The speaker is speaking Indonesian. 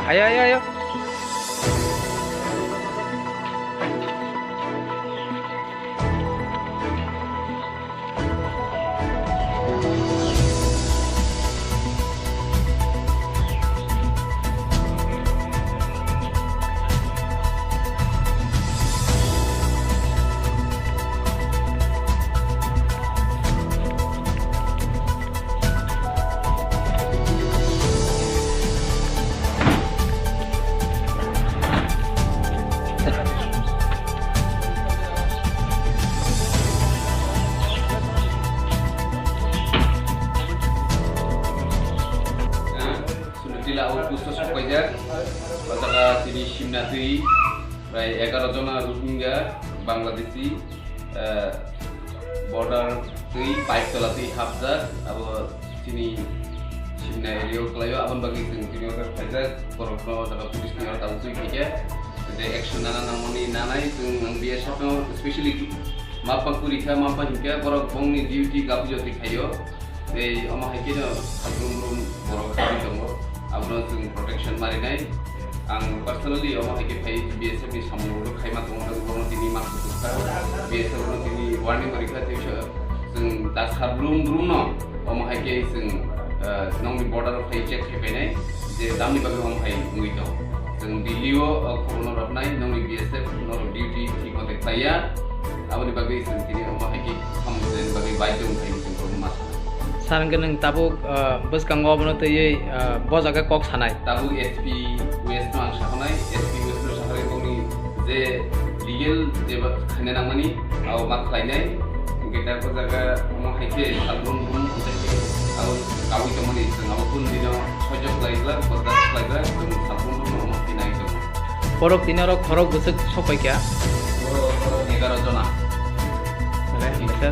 Ayo, ayo, ayo. Sila Augusto Supajar, Bataka Sini Shimnati, Rai 11 jona Rohingya Bangladeshi, border tui pipe tolati Hafzar, abo sini Shimna area kelayo aban bagi sini orang Fajar, korokno taka pulis ni orang tahu tu kaya, jadi action nana namoni nanai tung biasa no especially mapa kurika mapa hingga korok bong ni duty gapu joti kayo, jadi ama hekina habrum borok kami tunggu. Abang tu protection mari nai, ang personally orang hake pay biasa ni samuru khaymat orang tini mak tukar, biasa orang tini warning mereka tu seng das habrum no, orang hake seng nong di border pay check hepe nai, je dam ni bagi orang pay mungkin seng dilio corona rap nai nong di biasa nong duty si kontak saya, abang ni bagi seng tini orang hake ham seng bagi baiknya pay seng kormas. Sarang keneng tabuk bus kanggo abano tu ye bos agak kok sanai. Tabu SP West mang sakanai SP West mang sakanai koni je legal je khane namani au mak lainai kita ko jaga mo haike album au kawi tomani ngau pun dino sojok laigla podcast laigla album mo kinai to Borok tinarok khorok busuk sopai kya? Borok 11 jona. Oke,